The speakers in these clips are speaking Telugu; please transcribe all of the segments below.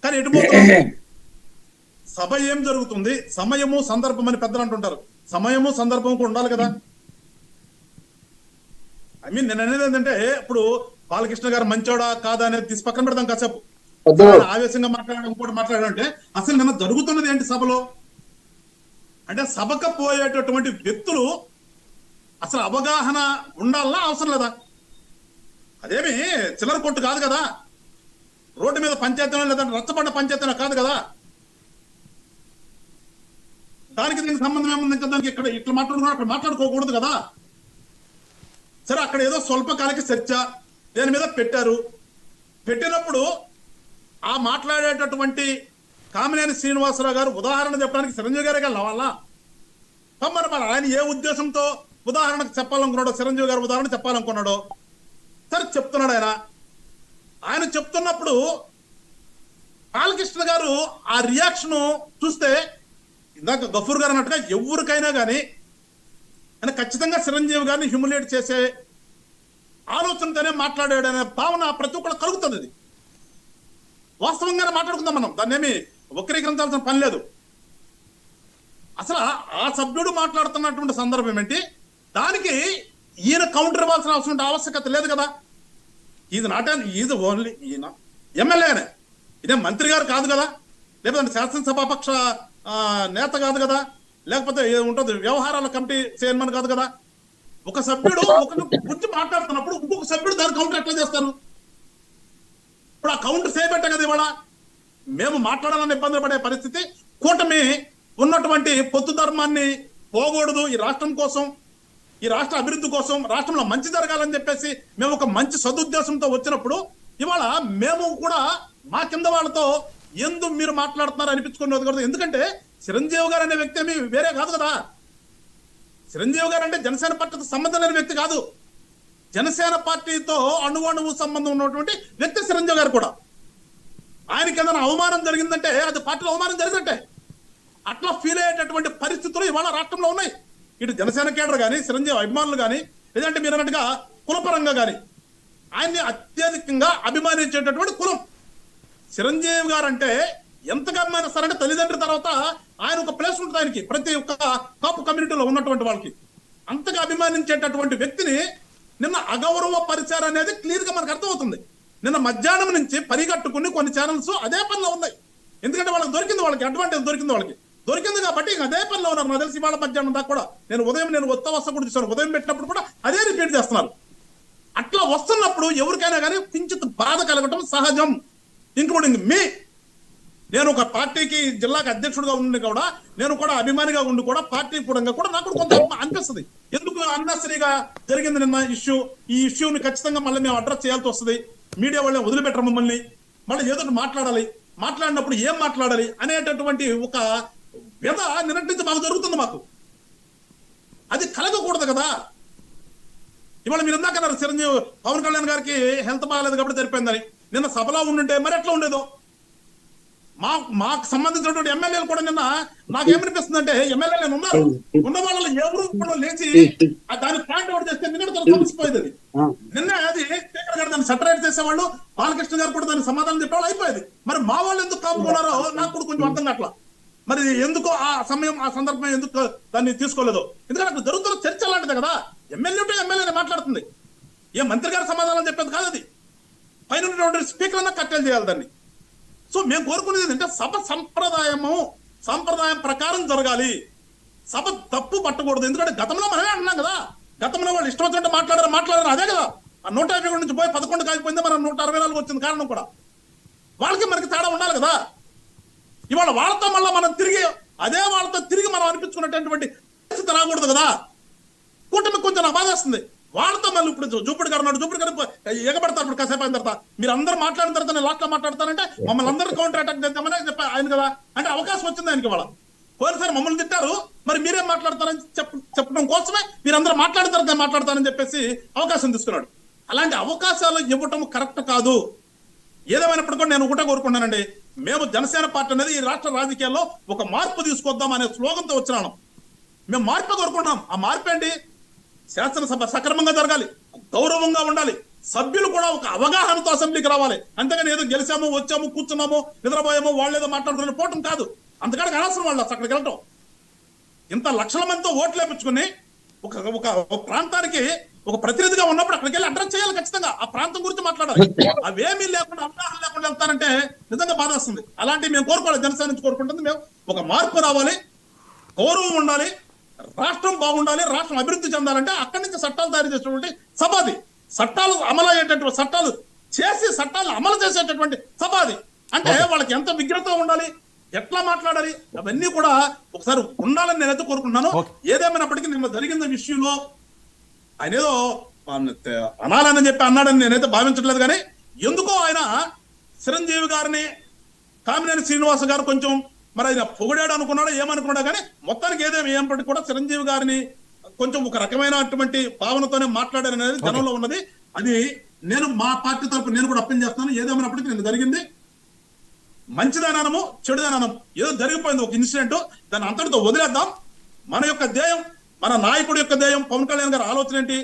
కానీ ఎటుపోతున్నాం? సభ ఏం జరుగుతుంది? సమయము సందర్భం అని పెద్దలు అంటుంటారు. సమయము సందర్భం కూడా ఉండాలి కదా. ఐ మీన్ నేను అనేది ఏంటంటే, ఇప్పుడు బాలకృష్ణ గారు మంచోడా కాదా అనేది తీసి పక్కన పెడతాం కాసేపు. ఆవేశంగా మాట్లాడడం ఇంకోటి మాట్లాడాలంటే అసలు నిన్న జరుగుతున్నది ఏంటి సభలో అంటే, సభకు పోయేటటువంటి వ్యక్తులు అసలు అవగాహన ఉండాలన్నా అవసరం లేదా? అదేమి చిల్లర కొట్టు కాదు కదా, రోడ్డు మీద పంచాయతీ లేదంటే రచ్చబండ పంచాయతీ కాదు కదా. దానికి దీనికి సంబంధం ఏముంది? ఇంకా దానికి ఇక్కడ ఇట్లా మాట్లాడుకున్నా అక్కడ మాట్లాడుకోకూడదు కదా. సరే, అక్కడ ఏదో స్వల్పకాలిక చర్చ దేని మీద పెట్టారు. పెట్టినప్పుడు ఆ మాట్లాడేటటువంటి కామినేని శ్రీనివాసరావు గారు ఉదాహరణ చెప్పడానికి చిరంజీవి గారే కావాలా? మరి ఆయన ఏ ఉద్దేశంతో ఉదాహరణకు చెప్పాలనుకున్నాడో, చిరంజీవి గారు ఉదాహరణ చెప్పాలనుకున్నాడో సరే చెప్తున్నాడు. ఆయన చెప్తున్నప్పుడు బాలకృష్ణ గారు ఆ రియాక్షన్ చూస్తే ఇందాక గఫూర్ గారు అన్నట్టుగా ఎవరికైనా కానీ ఆయన ఖచ్చితంగా చిరంజీవి గారిని హ్యూమిలేట్ చేసే ఆలోచనతోనే మాట్లాడాడనే భావన ప్రతి ఒక్కరు కలుగుతుంది. అది వాస్తవంగానే మాట్లాడుకుందాం మనం, దాన్ని ఏమి వక్రీకరించాల్సిన పని లేదు. అసలు ఆ సభ్యుడు మాట్లాడుతున్నటువంటి సందర్భం ఏంటి, దానికి ఈయన కౌంటర్ ఇవ్వాల్సిన అవసరం ఆవశ్యకత లేదు కదా. ఇది నాట్ ఈజ్ ఓన్లీ ఈయన ఎమ్మెల్యేనే, ఇదే మంత్రి గారు కాదు కదా, లేకపోతే శాసనసభాపక్ష నేత కాదు కదా, లేకపోతే ఉంటుంది వ్యవహారాల కమిటీ చైర్మన్ కాదు కదా. ఒక సభ్యుడు ఒకరి గురించి మాట్లాడుతున్నప్పుడు ఇంకొక సభ్యుడు దాని కౌంటర్ ఎట్లా చేస్తారు? ఇప్పుడు ఆ కౌంటర్ చేయబట్టే కదా ఇవాళ మేము మాట్లాడాలని ఇబ్బంది పడే పరిస్థితి. కూటమి ఉన్నటువంటి పొత్తు ధర్మాన్ని పోకూడదు, ఈ రాష్ట్రం కోసం, ఈ రాష్ట్ర అభివృద్ధి కోసం, రాష్ట్రంలో మంచి జరగాలని చెప్పేసి మేము ఒక మంచి సదుద్దేశంతో వచ్చినప్పుడు ఇవాళ మేము కూడా మా కింద వాళ్ళతో ఎందుకు మీరు మాట్లాడుతున్నారు అనిపించుకునేది కదా. ఎందుకంటే చిరంజీవి గారు అనే వ్యక్తి ఏమి వేరే కాదు కదా. చిరంజీవి గారు అంటే జనసేన పార్టీతో సంబంధం లేని వ్యక్తి కాదు. జనసేన పార్టీతో అణువణువు సంబంధం ఉన్నటువంటి వ్యక్తి చిరంజీవి గారు కూడా. ఆయనకి ఏదైనా అవమానం జరిగిందంటే అది పార్టీలో అవమానం జరిగినట్టే. అట్లా ఫీల్ అయ్యేటటువంటి పరిస్థితులు ఇవాళ రాష్ట్రంలో ఉన్నాయి. ఇటు జనసేన కేడర్ కానీ, చిరంజీవి అభిమానులు కానీ, లేదంటే మీరు అన్నట్టుగా కులపరంగా కానీ ఆయన్ని అత్యధికంగా అభిమానించేటటువంటి కులం. చిరంజీవి గారు అంటే ఎంతగా అభిమానిస్తారంటే తల్లిదండ్రుల తర్వాత ఆయన ఒక ప్లేస్ ఉంటుంది ఆయనకి, ప్రతి ఒక్క కాపు కమ్యూనిటీలో ఉన్నటువంటి వాళ్ళకి. అంతగా అభిమానించేటటువంటి వ్యక్తిని నిన్న అగౌరవ పరిచారు అనేది క్లియర్ గా మనకు అర్థమవుతుంది. నిన్న మధ్యాహ్నం నుంచి పరిగట్టుకుని కొన్ని ఛానల్స్ అదే పనిలో ఉన్నాయి. ఎందుకంటే వాళ్ళకి దొరికింది, వాళ్ళకి అడ్వాంటేజ్ దొరికింది కాబట్టి అదే పనిలో ఉన్నారు. నాకు తెలిసి వాళ్ళ మధ్యాహ్నం దాకా కూడా నేను ఉదయం వస్తా కూడా చూసాను, ఉదయం పెట్టినప్పుడు కూడా అదే రిపీట్ చేస్తున్నారు. అట్లా వస్తున్నప్పుడు ఎవరికైనా కానీ కించిత్ బాధ కలగటం సహజం, ఇంక్లూడింగ్ మీ. నేను ఒక పార్టీకి జిల్లాకి అధ్యక్షుడిగా ఉండి కూడా, నేను కూడా అభిమానిగా ఉండి కూడా, పార్టీ కూడా నాకు కొంత అనిపిస్తుంది ఎందుకు అన్నెసరీగా జరిగింది నిన్న ఇష్యూ. ఈ ఇష్యూని ఖచ్చితంగా మళ్ళీ మేము అడ్రస్ చేయాల్సి వస్తుంది. మీడియా వాళ్ళని వదిలిపెట్టరు మమ్మల్ని, మళ్ళీ ఏదో మాట్లాడాలి, మాట్లాడినప్పుడు ఏం మాట్లాడాలి అనేటటువంటి ఒక వ్యధ నిన్నటి నుంచి మాకు జరుగుతుంది. మాకు అది కలగకూడదు కదా. ఇవాళ మీరు ఇందాకన్నారు చిరంజీవి పవన్ కళ్యాణ్ గారికి హెల్త్ బాగాలేదు కాబట్టి సరిపోయిందని. నిన్న సభలో ఉండుంటే మరి ఎట్లా ఉండేదో. మాకు సంబంధించినటువంటి ఎమ్మెల్యేలు కూడా నిన్న నాకేమనిపిస్తుంది అంటే, ఎమ్మెల్యేలు ఉన్నారు, ఉన్న వాళ్ళు ఎవరు కూడా లేచి దాని పాయింట్ అవుట్ చేస్తే నిన్న సమస్యపోయేది. అది నిన్న అది స్పీకర్ గారు దాన్ని సెటరైట్ చేసేవాళ్ళు, బాలకృష్ణ గారు కూడా దానికి సమాధానం చెప్పేవాళ్ళు, అయిపోయేది. మరి మా వాళ్ళు ఎందుకు కాపుకున్నారో నాకు కూడా కొంచెం అర్థం కావట్లా. మరి ఎందుకో ఆ సమయం ఆ సందర్భం ఎందుకు దాన్ని తీసుకోలేదు? ఎందుకంటే అక్కడ జరుగుతున్న చర్చ అలాంటిది కదా. ఎమ్మెల్యేనే మాట్లాడుతుంది, ఏ మంత్రి గారు సమాధానం చెప్పేది కాదు. అది పైన స్పీకర్ అన్నా కట్టెలు చేయాలి దాన్ని. సో మేము కోరుకునేది ఏంటంటే సభ సంప్రదాయం ప్రకారం జరగాలి. సభ తప్పు పట్టకూడదు. ఎందుకంటే గతంలో మనమే అంటున్నాం కదా, గతంలో వాళ్ళు ఇష్టం వచ్చినట్టు మాట్లాడారు అదే కదా. ఆ 150 నుంచి పోయి 11 కాకపోయింది, మనం 164 వచ్చింది. కారణం కూడా వాళ్ళకి మనకి తేడా ఉండాలి కదా. ఇవాళ వాళ్ళతో మళ్ళీ మనం వాళ్ళతో తిరిగి మనం అనిపించుకున్నటువంటి పరిస్థితి రాకూడదు కదా. కూటమి కొంచెం నాకు బాధ వస్తుంది. వాళ్ళతో మళ్ళీ ఇప్పుడు జూపిడి గారు ఎగబడతారు. ఇప్పుడు కాసేపు అయిన తర్వాత మీరు అందరూ మాట్లాడిన తర్వాత నేను లాస్ట్ లో మాట్లాడతానంటే మమ్మల్ని అందరూ కౌంటర్ అటాక్ చేద్దామని చెప్పి ఆయన కదా. అంటే అవకాశం వచ్చింది ఆయనకి. వాళ్ళ పోయినసారి మమ్మల్ని తిట్టారు, మరి మీరేం మాట్లాడతారని చెప్పడం కోసమే మీరందరూ మాట్లాడిన తర్వాత నేను మాట్లాడతానని చెప్పేసి అవకాశం తీసుకున్నాడు. అలాంటి అవకాశాలు ఇవ్వటం కరెక్ట్ కాదు. ఏదేమైనప్పుడు కూడా నేను ఒకటే కోరుకుంటానండి, మేము జనసేన పార్టీ అనేది ఈ రాష్ట్ర రాజకీయాల్లో ఒక మార్పు తీసుకొద్దాం అనే స్లోగన్తో వచ్చినాను. మేము మార్పు కోరుకుంటాం. ఆ మార్పు ఏంటి? శాసనసభ సక్రమంగా జరగాలి, గౌరవంగా ఉండాలి, సభ్యులు కూడా ఒక అవగాహనతో అసెంబ్లీకి రావాలి. అంతేగాని ఏదో గెలిచాము, వచ్చాము, కూర్చున్నాము, నిద్రపోయాము, వాళ్ళు ఏదో మాట్లాడుకుని పోవటం కాదు. అంతకాడికి అనవసరం వాళ్ళు అక్కడికి వెళ్ళటం. ఇంత లక్షల మందితో ఓట్లు వేపించుకుని ఒక ఒక ప్రాంతానికి ఒక ప్రతినిధిగా ఉన్నప్పుడు అక్కడికి వెళ్ళి అడ్రస్ చేయాలి ఖచ్చితంగా. ఆ ప్రాంతం గురించి మాట్లాడాలి. అవేమీ లేకుండా అవగాహన లేకుండా వెళ్తారంటే నిజంగా బాధ వస్తుంది. అలాంటివి మేము కోరుకోవాలి. జనసేన నుంచి కోరుకుంటుంది మేము ఒక మార్పు రావాలి, గౌరవం ఉండాలి, రాష్ట్రం బాగుండాలి, రాష్ట్రం అభివృద్ధి చెందాలంటే అక్కడి నుంచి చట్టాలు తయారు చేసేటువంటి సభ అది. చట్టాలు అమలు అయ్యేటటువంటి చట్టాలు చేసి చట్టాలు అమలు చేసేటటువంటి సభ అది. అంటే వాళ్ళకి ఎంత విజ్ఞత ఉండాలి, ఎట్లా మాట్లాడాలి, అవన్నీ కూడా ఒకసారి ఉండాలని నేనైతే కోరుకుంటున్నాను. ఏదేమైనప్పటికీ నిన్న జరిగిన విషయంలో ఆయన ఏదో అనాలని చెప్పి అన్నాడని నేనైతే భావించట్లేదు. కానీ ఎందుకో ఆయన చిరంజీవి గారిని, కామినేని శ్రీనివాస గారు కొంచెం మరి ఆయన పొగిడాడు అనుకున్నాడో ఏమనుకున్నాడో కానీ మొత్తానికి ఏమైనప్పటికీ కూడా చిరంజీవి గారిని కొంచెం ఒక రకమైనటువంటి భావనతోనే మాట్లాడారు అనేది జనంలో ఉన్నది. అది నేను మా పార్టీ తరఫున నేను కూడా అప్పీల్ చేస్తున్నాను. ఏదేమైనప్పటికీ నేను జరిగింది మంచిదనము చెడుదనము ఏదో జరిగిపోయింది, ఒక ఇన్సిడెంట్, దాన్ని అంతటితో వదిలేద్దాం. మన యొక్క ధ్యేయం, మన నాయకుడి యొక్క ధ్యేయం, పవన్ కళ్యాణ్ గారి ఆలోచన ఏంటి,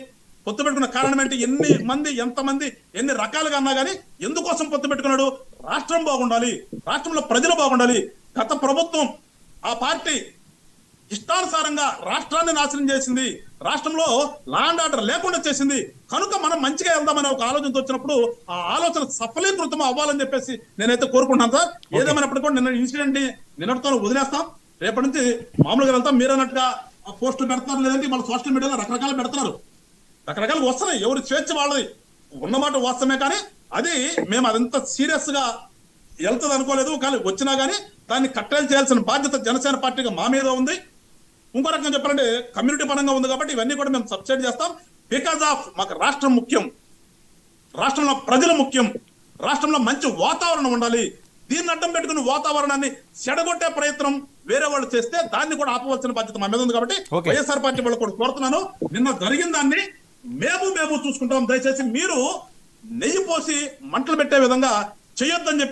పొత్తు పెట్టుకున్న కారణం ఏంటి, ఎన్ని మంది ఎంతమంది ఎన్ని రకాలుగా అన్నా కానీ ఎందుకోసం పొత్తు పెట్టుకున్నాడు, రాష్ట్రం బాగుండాలి, రాష్ట్రంలో ప్రజలు బాగుండాలి. గత ప్రభుత్వం ఆ పార్టీ ఇష్టానుసారంగా రాష్ట్రాన్ని నాశనం చేసింది, రాష్ట్రంలో లా అండ్ ఆర్డర్ లేకుండా చేసింది. కనుక మనం మంచిగా వెళ్దామనే ఒక ఆలోచనతో వచ్చినప్పుడు ఆ ఆలోచన సఫలీకృతం అవ్వాలని చెప్పేసి నేనైతే కోరుకుంటున్నాను సార్. ఏదేమైనప్పటికీ కూడా నిన్న ఇన్సిడెంట్ ని నిన్నటితో వదిలేస్తాం. రేపటి నుంచి మామూలుగా వెళ్తాం. మీరు అన్నట్టుగా పోస్టులు పెడతారు, లేదంటే మన సోషల్ మీడియాలో రకరకాలు పెడుతున్నారు, రకరకాలు వస్తున్నాయి. ఎవరి స్వేచ్ఛ వాళ్ళది, ఉన్నమాట వాస్తవమే. కానీ అది మేము అదంతా సీరియస్ గా వెళ్తుంది అనుకోలేదు. కానీ వచ్చినా కానీ దాన్ని కట్టేలు చేయాల్సిన బాధ్యత జనసేన పార్టీగా మా మీద ఉంది. ఇంకో రకంగా చెప్పాలంటే కమ్యూనిటీ పరంగా ఉంది కాబట్టి ఇవన్నీ కూడా మేము సబ్సిడీ చేస్తాం. బికాజ్ ఆఫ్ మాకు రాష్ట్రం ముఖ్యం, రాష్ట్రంలో ప్రజలు ముఖ్యం, రాష్ట్రంలో మంచి వాతావరణం ఉండాలి. దీన్ని అడ్డం పెట్టుకుని వాతావరణాన్ని చెడగొట్టే ప్రయత్నం వేరే వాళ్ళు చేస్తే దాన్ని కూడా ఆపవలసిన బాధ్యత మా మీద ఉంది. కాబట్టి వైఎస్ఆర్ పార్టీ వాళ్ళు కూడా కోరుతున్నాను, నిన్న జరిగిన దాన్ని మేము చూసుకుంటాం. దయచేసి మీరు నెయ్యి పోసి మంటలు పెట్టే విధంగా చేయొద్దని చెప్పి